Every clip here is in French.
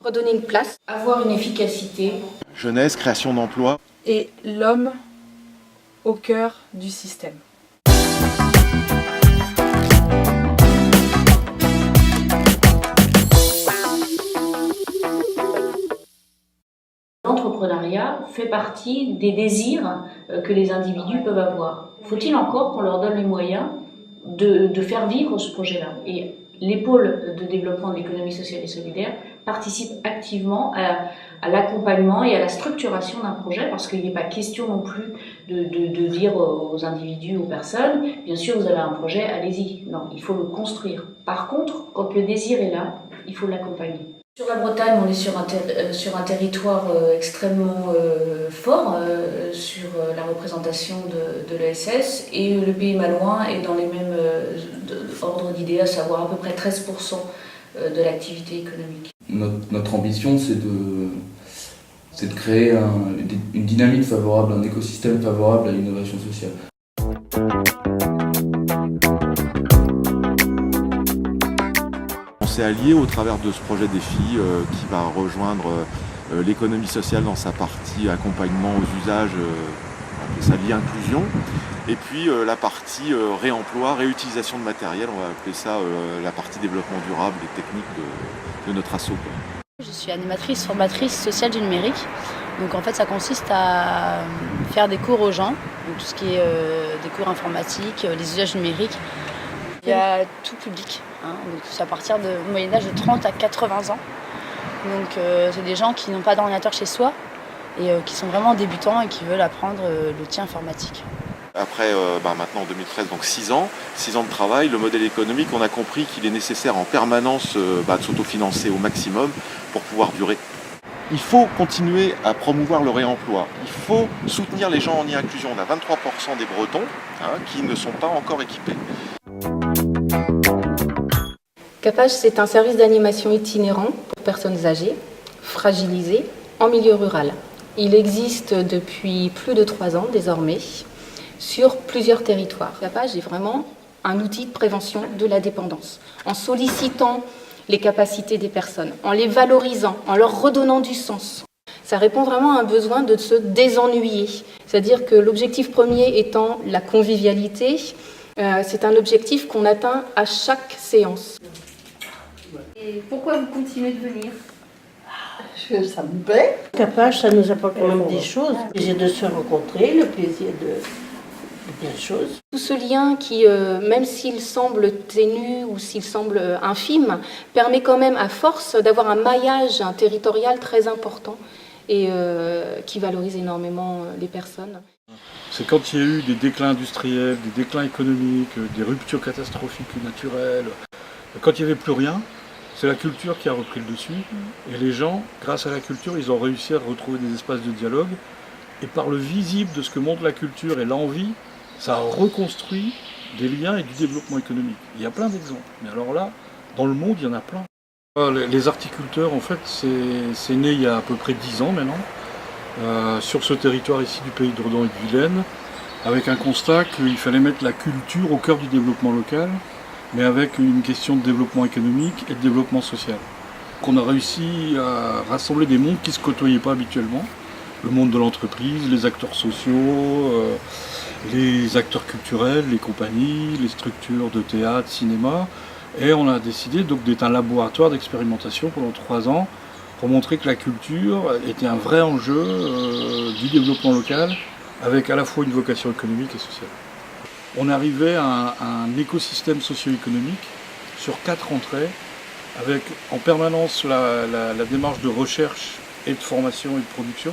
Redonner une place, avoir une efficacité. Jeunesse, création d'emplois. Et l'homme au cœur du système. L'entrepreneuriat fait partie des désirs que les individus peuvent avoir. Faut-il encore qu'on leur donne les moyens de faire vivre ce projet-là? Et les pôles de développement de l'économie sociale et solidaire participent activement à l'accompagnement et à la structuration d'un projet, parce qu'il n'est pas question non plus de dire aux individus, aux personnes, bien sûr vous avez un projet, allez-y. Non, il faut le construire. Par contre, quand le désir est là, il faut l'accompagner. Sur la Bretagne, on est sur un territoire extrêmement fort sur la représentation de l'ESS, et le Pays Malouin est dans les mêmes ordres d'idées, à savoir à peu près 13% de l'activité économique. Notre ambition, c'est de créer une dynamique favorable, un écosystème favorable à l'innovation sociale. On s'est allié au travers de ce projet défi qui va rejoindre l'économie sociale dans sa partie accompagnement aux usages, sa vie inclusion, et puis la partie réemploi, réutilisation de matériel, on va appeler ça la partie développement durable et technique de notre asso. Je suis animatrice, formatrice sociale du numérique. Donc en fait ça consiste à faire des cours aux gens, donc tout ce qui est des cours informatiques, les usages numériques. Il y a tout public, donc c'est à partir de moyen âge de 30 à 80 ans. Donc c'est des gens qui n'ont pas d'ordinateur chez soi et qui sont vraiment débutants et qui veulent apprendre l'outil informatique. Après maintenant en 2013, donc 6 ans de travail, le modèle économique, on a compris qu'il est nécessaire en permanence de s'autofinancer au maximum pour pouvoir durer. Il faut continuer à promouvoir le réemploi, il faut soutenir les gens en inclusion. On a 23% des Bretons qui ne sont pas encore équipés. Capage, c'est un service d'animation itinérant pour personnes âgées, fragilisées, en milieu rural. Il existe depuis plus de 3 ans désormais, sur plusieurs territoires. Capage est vraiment un outil de prévention de la dépendance, en sollicitant les capacités des personnes, en les valorisant, en leur redonnant du sens. Ça répond vraiment à un besoin de se désennuyer, c'est-à-dire que l'objectif premier étant la convivialité, c'est un objectif qu'on atteint à chaque séance. Et pourquoi vous continuez de venir ? Ça me plaît. Capage, ça nous apporte quand même des choses. Le plaisir de se rencontrer, le plaisir de plein de choses. Tout ce lien qui, même s'il semble ténu ou s'il semble infime, permet quand même à force d'avoir un maillage territorial très important et qui valorise énormément les personnes. C'est quand il y a eu des déclins industriels, des déclins économiques, des ruptures catastrophiques ou naturelles, quand il n'y avait plus rien, c'est la culture qui a repris le dessus. Et les gens, grâce à la culture, ils ont réussi à retrouver des espaces de dialogue. Et par le visible de ce que montre la culture et l'envie, ça a reconstruit des liens et du développement économique. Il y a plein d'exemples. Mais alors là, dans le monde, il y en a plein. Les articulteurs, en fait, c'est né il y a à peu près 10 ans maintenant, sur ce territoire ici du pays de Redon et de Vilaine, avec un constat qu'il fallait mettre la culture au cœur du développement local, mais avec une question de développement économique et de développement social. On a réussi à rassembler des mondes qui ne se côtoyaient pas habituellement. Le monde de l'entreprise, les acteurs sociaux, les acteurs culturels, les compagnies, les structures de théâtre, cinéma. Et on a décidé donc d'être un laboratoire d'expérimentation pendant 3 ans pour montrer que la culture était un vrai enjeu du développement local, avec à la fois une vocation économique et sociale. On arrivait à un écosystème socio-économique sur 4 entrées, avec en permanence la démarche de recherche et de formation et de production,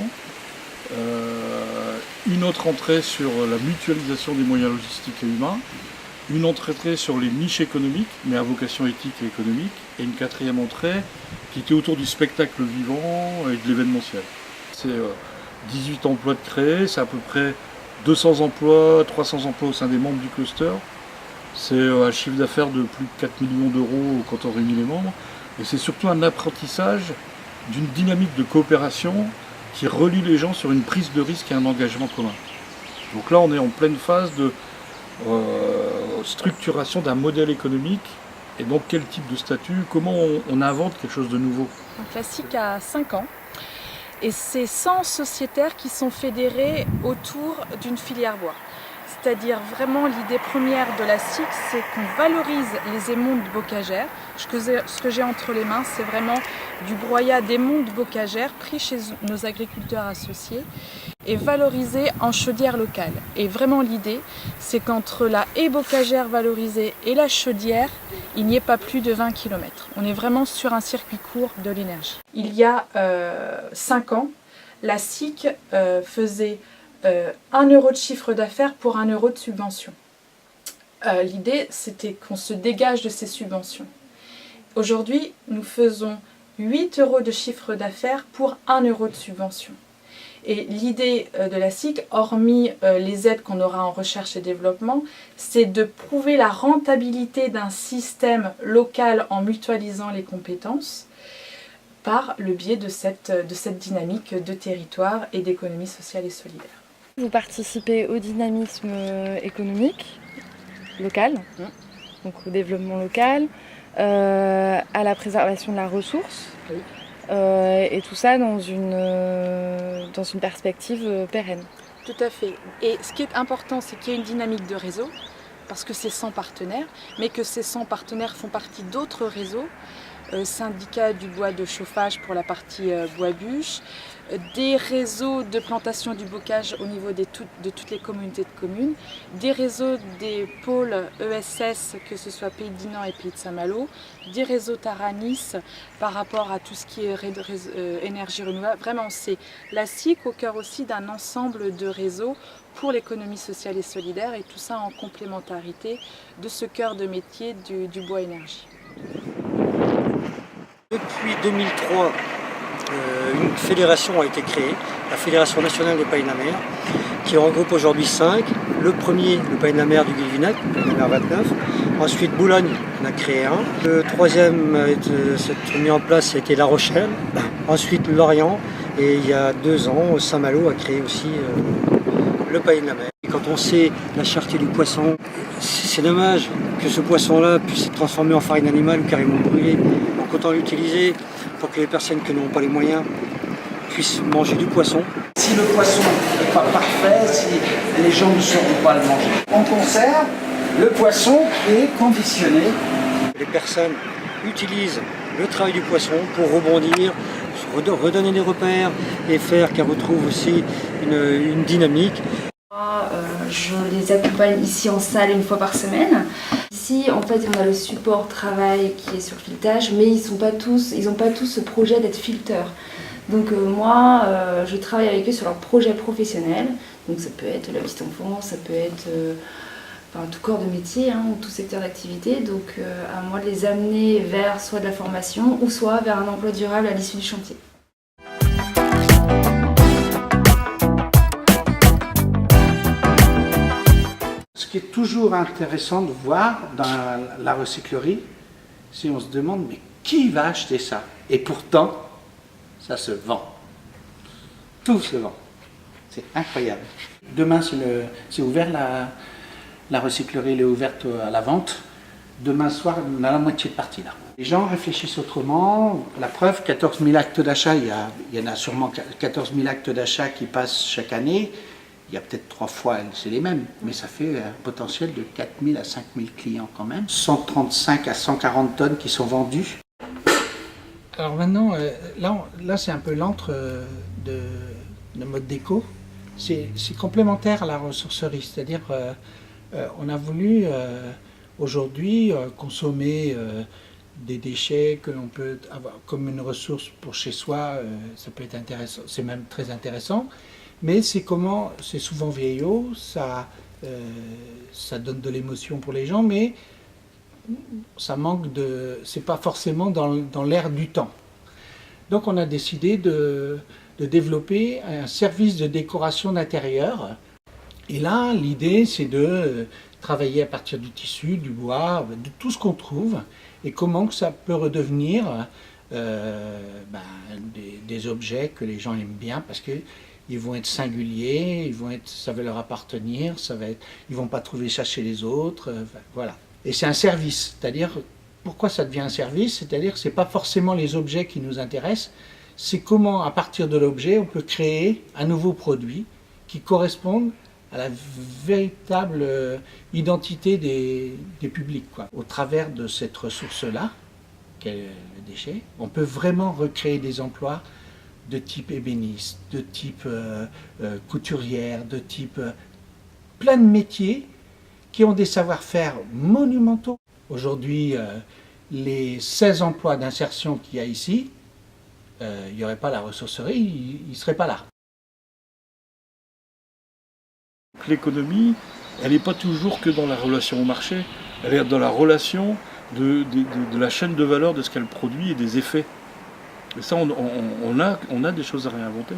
une autre entrée sur la mutualisation des moyens logistiques et humains, une entrée sur les niches économiques, mais à vocation éthique et économique, et une 4e entrée qui était autour du spectacle vivant et de l'événementiel. C'est 18 emplois de créés, c'est à peu près 200 emplois, 300 emplois au sein des membres du cluster. C'est un chiffre d'affaires de plus de 4 millions d'euros quand on réunit les membres. Et c'est surtout un apprentissage d'une dynamique de coopération qui relie les gens sur une prise de risque et un engagement commun. Donc là, on est en pleine phase de structuration d'un modèle économique. Et donc quel type de statut, comment on invente quelque chose de nouveau. Donc la SIC a 5 ans et c'est 100 sociétaires qui sont fédérés autour d'une filière bois. C'est-à-dire vraiment l'idée première de la SIC, c'est qu'on valorise les émondes bocagères. Ce que j'ai entre les mains, c'est vraiment du broyat d'émondes bocagères pris chez nos agriculteurs associés et valorisé en chaudière locale. Et vraiment l'idée, c'est qu'entre la haie bocagère valorisée et la chaudière, il n'y ait pas plus de 20 km. On est vraiment sur un circuit court de l'énergie. Il y a 5 ans, la SIC faisait 1 euro de chiffre d'affaires pour 1 euro de subvention. L'idée, c'était qu'on se dégage de ces subventions. Aujourd'hui, nous faisons 8 euros de chiffre d'affaires pour 1 euro de subvention. Et l'idée de la SIC, hormis les aides qu'on aura en recherche et développement, c'est de prouver la rentabilité d'un système local en mutualisant les compétences par le biais de cette dynamique de territoire et d'économie sociale et solidaire. Vous participez au dynamisme économique local, donc au développement local, à la préservation de la ressource, oui. Et tout ça dans une perspective pérenne. Tout à fait. Et ce qui est important, c'est qu'il y ait une dynamique de réseau, parce que c'est 100 partenaires, mais que ces 100 partenaires font partie d'autres réseaux, syndicats du bois de chauffage pour la partie bois-bûche, des réseaux de plantation du bocage au niveau de toutes les communautés de communes, des réseaux des pôles ESS, que ce soit Pays de Dinan et Pays de Saint-Malo, des réseaux Taranis par rapport à tout ce qui est énergie renouvelable. Vraiment, c'est la SIC au cœur aussi d'un ensemble de réseaux pour l'économie sociale et solidaire, et tout ça en complémentarité de ce cœur de métier du bois énergie. Depuis 2003, une fédération a été créée, la Fédération nationale des Païnes-la-Mer, qui regroupe aujourd'hui 5. Le premier, le Païnes-la-Mer du Guilvinec, Païnes-la-Mer 29. Ensuite, Boulogne en a créé un. Le troisième à s'être mis en place, c'était La Rochelle. Ensuite, Lorient. Et il y a 2 ans, Saint-Malo a créé aussi le Païnes-la-Mer. Quand on sait la cherté du poisson, c'est dommage que ce poisson-là puisse être transformé en farine animale ou carrément brûlé. Donc autant l'utiliser pour que les personnes qui n'ont pas les moyens puissent manger du poisson. Si le poisson n'est pas parfait, si les gens ne sauront pas le manger, on conserve le poisson qui est conditionné. Les personnes utilisent le travail du poisson pour rebondir, redonner des repères et faire qu'elles retrouvent aussi une dynamique. Je les accompagne ici en salle 1 fois par semaine. Ici, en fait, on a le support travail qui est sur le filetage, mais ils n'ont pas tous ce projet d'être fileteurs. Donc moi, je travaille avec eux sur leur projet professionnel. Donc ça peut être la petite enfance, ça peut être tout corps de métier, ou tout secteur d'activité. Donc à moi de les amener vers soit de la formation ou soit vers un emploi durable à l'issue du chantier. Ce qui est toujours intéressant de voir dans la recyclerie, c'est on se demande mais qui va acheter ça? Et pourtant, ça se vend. Tout se vend. C'est incroyable. Demain, c'est ouvert, la recyclerie elle est ouverte à la vente. Demain soir, on a la moitié de partie là. Les gens réfléchissent autrement. La preuve, 14 000 actes d'achat, il y en a sûrement 14 000 actes d'achat qui passent chaque année. Il y a peut-être 3 fois, c'est les mêmes, mais ça fait un potentiel de 4 000 à 5 000 clients quand même. 135 à 140 tonnes qui sont vendues. Alors maintenant, là c'est un peu l'antre de mode déco. C'est complémentaire à la ressourcerie, c'est-à-dire on a voulu aujourd'hui consommer des déchets que l'on peut avoir comme une ressource pour chez soi, ça peut être intéressant, c'est même très intéressant. Mais c'est souvent vieillot, ça donne de l'émotion pour les gens, mais ça manque c'est pas forcément dans l'air du temps. Donc on a décidé de développer un service de décoration d'intérieur. Et là, l'idée c'est de travailler à partir du tissu, du bois, de tout ce qu'on trouve, et comment que ça peut redevenir des objets que les gens aiment bien, parce que ils vont être singuliers, ça va leur appartenir, ils vont pas trouver ça chez les autres, voilà. Et c'est un service, c'est-à-dire Pourquoi ça devient un service? C'est-à-dire que ce n'est pas forcément les objets qui nous intéressent, c'est comment, à partir de l'objet, on peut créer un nouveau produit qui corresponde à la véritable identité des publics, quoi. Au travers de cette ressource-là, qu'est le déchet, on peut vraiment recréer des emplois de type ébéniste, de type couturière, de type plein de métiers qui ont des savoir-faire monumentaux. Aujourd'hui, les 16 emplois d'insertion qu'il y a ici, il n'y aurait pas la ressourcerie, ils ne seraient pas là. L'économie, elle n'est pas toujours que dans la relation au marché, elle est dans la relation de la chaîne de valeur de ce qu'elle produit et des effets. Et ça, on a des choses à réinventer.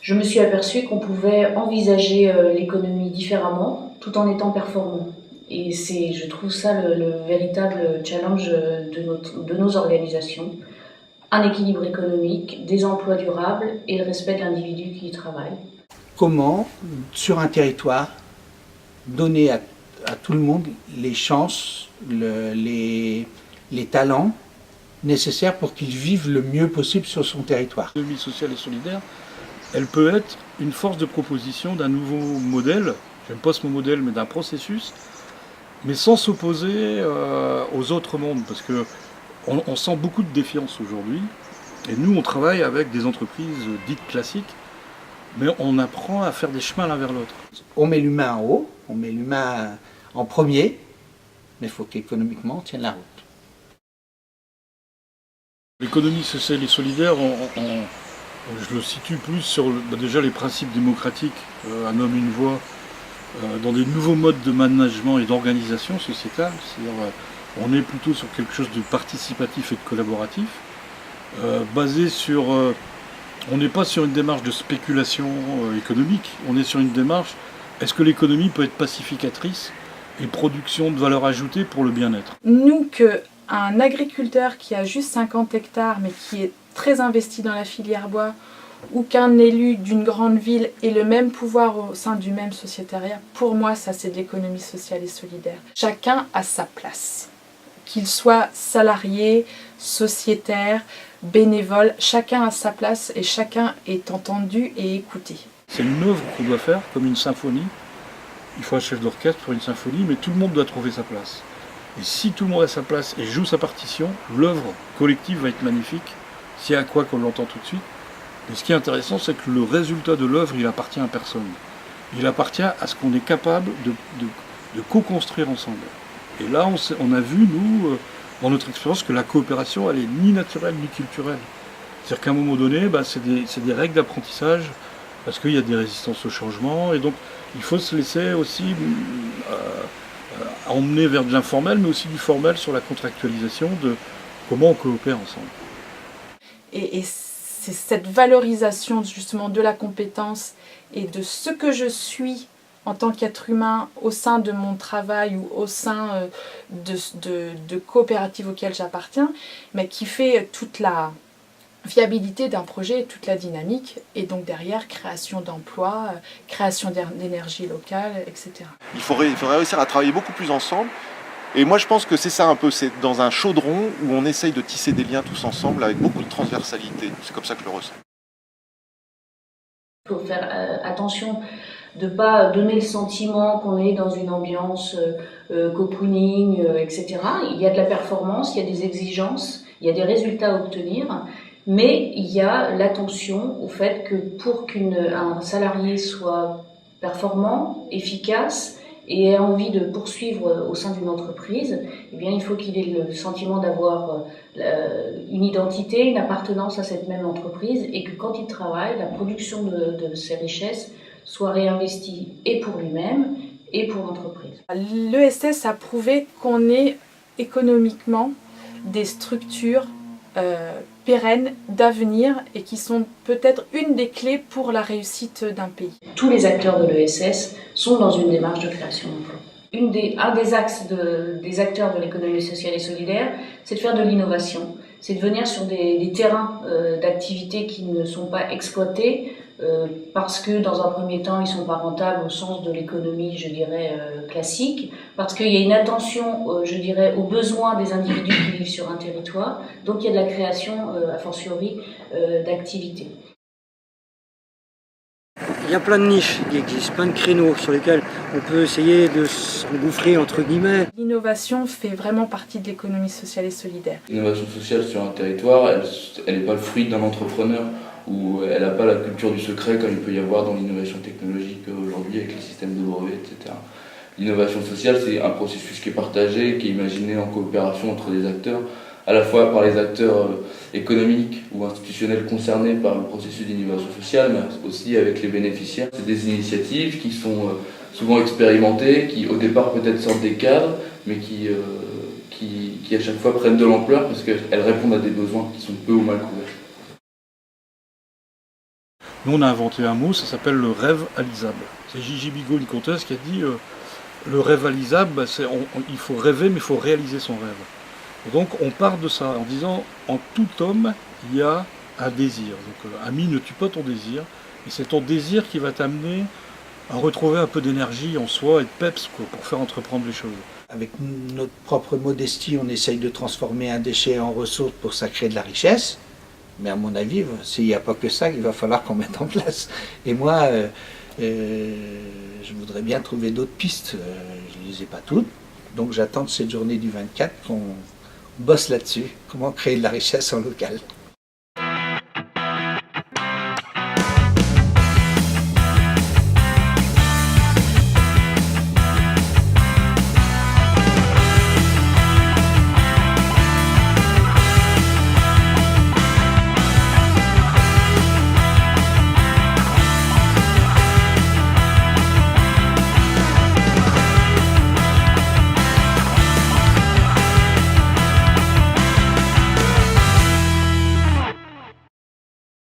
Je me suis aperçue qu'on pouvait envisager l'économie différemment, tout en étant performant. Et je trouve ça le véritable challenge de nos organisations. Un équilibre économique, des emplois durables et le respect de l'individu qui y travaille. Comment, sur un territoire, donner à tout le monde les chances, les talents nécessaires pour qu'ils vivent le mieux possible sur son territoire. L'économie sociale et solidaire, elle peut être une force de proposition d'un nouveau modèle, j'aime pas ce mot modèle, mais d'un processus, mais sans s'opposer aux autres mondes, parce que on sent beaucoup de défiance aujourd'hui, et nous on travaille avec des entreprises dites classiques, mais on apprend à faire des chemins l'un vers l'autre. On met l'humain en haut, on met l'humain en premier, mais il faut qu'économiquement on tienne la route. L'économie sociale et solidaire, je le situe plus sur déjà les principes démocratiques, un homme, une voix, dans des nouveaux modes de management et d'organisation sociétale. C'est-à-dire, on est plutôt sur quelque chose de participatif et de collaboratif, basé sur... on n'est pas sur une démarche de spéculation économique, on est sur une démarche, est-ce que l'économie peut être pacificatrice et production de valeur ajoutée pour le bien-être? Nous, qu'un agriculteur qui a juste 50 hectares mais qui est très investi dans la filière bois, ou qu'un élu d'une grande ville ait le même pouvoir au sein du même sociétariat, pour moi ça c'est de l'économie sociale et solidaire. Chacun a sa place, qu'il soit salarié, sociétaire, bénévole, chacun a sa place et chacun est entendu et écouté. C'est une œuvre qu'on doit faire, comme une symphonie. Il faut un chef d'orchestre pour une symphonie, mais tout le monde doit trouver sa place. Et si tout le monde a sa place et joue sa partition, l'œuvre collective va être magnifique, c'est à quoi qu'on l'entend tout de suite. Et ce qui est intéressant, c'est que le résultat de l'œuvre, il appartient à personne. Il appartient à ce qu'on est capable de co-construire ensemble. Et là, on a vu, nous, dans notre expérience, que la coopération, elle est ni naturelle ni culturelle. C'est-à-dire qu'à un moment donné, c'est des règles d'apprentissage, parce qu'il y a des résistances au changement, et donc il faut se laisser aussi emmener vers de l'informel, mais aussi du formel sur la contractualisation de comment on coopère ensemble. Et c'est cette valorisation justement de la compétence et de ce que je suis en tant qu'être humain au sein de mon travail ou au sein de coopératives auxquelles j'appartiens, mais qui fait toute la viabilité d'un projet, toute la dynamique, et donc derrière création d'emplois, création d'énergie locale, etc. Il faudrait réussir à travailler beaucoup plus ensemble. Et moi je pense que c'est ça un peu, c'est dans un chaudron où on essaye de tisser des liens tous ensemble avec beaucoup de transversalité. C'est comme ça que je le ressens. Il faut faire attention de ne pas donner le sentiment qu'on est dans une ambiance cocooning, etc. Il y a de la performance, il y a des exigences, il y a des résultats à obtenir, mais il y a l'attention au fait que pour qu'un salarié soit performant, efficace, et ait envie de poursuivre au sein d'une entreprise, eh bien, il faut qu'il ait le sentiment d'avoir une identité, une appartenance à cette même entreprise, et que quand il travaille, la production de ses richesses soit réinvestie et pour lui-même et pour l'entreprise. L'ESS a prouvé qu'on est économiquement des structures pérennes, d'avenir, et qui sont peut-être une des clés pour la réussite d'un pays. Tous les acteurs de l'ESS sont dans une démarche de création d'emplois. Un des axes des acteurs de l'économie sociale et solidaire, c'est de faire de l'innovation, c'est de venir sur des terrains d'activité qui ne sont pas exploités, parce que dans un premier temps, ils sont pas rentables au sens de l'économie, je dirais, classique, parce qu'il y a une attention, je dirais, aux besoins des individus qui vivent sur un territoire, donc il y a de la création, a fortiori, d'activités. Il y a plein de niches qui existent, plein de créneaux sur lesquels on peut essayer de s'engouffrer, entre guillemets. L'innovation fait vraiment partie de l'économie sociale et solidaire. L'innovation sociale sur un territoire, elle n'est pas le fruit d'un entrepreneur, ou elle n'a pas la culture du secret comme il peut y avoir dans l'innovation technologique aujourd'hui avec les systèmes de brevets, etc. L'innovation sociale, c'est un processus qui est partagé, qui est imaginé en coopération entre les acteurs, à la fois par les acteurs économiques ou institutionnels concernés par le processus d'innovation sociale, mais aussi avec les bénéficiaires. C'est des initiatives qui sont souvent expérimentées, qui au départ peut-être sortent des cadres, mais qui à chaque fois prennent de l'ampleur parce qu'elles répondent à des besoins qui sont peu ou mal couverts. Nous, on a inventé un mot, ça s'appelle le rêve alisable. C'est Gigi Bigot, une comtesse, qui a dit le rêve alisable, il faut rêver, mais il faut réaliser son rêve. Et donc, on part de ça en disant, en tout homme, il y a un désir. Donc, ami, ne tue pas ton désir, et c'est ton désir qui va t'amener à retrouver un peu d'énergie en soi et de peps pour faire entreprendre les choses. Avec notre propre modestie, on essaye de transformer un déchet en ressource pour ça crée de la richesse. Mais à mon avis, s'il n'y a pas que ça, il va falloir qu'on mette en place. Et moi, je voudrais bien trouver d'autres pistes. Je ne les ai pas toutes. Donc j'attends de cette journée du 24 qu'on bosse là-dessus. Comment créer de la richesse en local.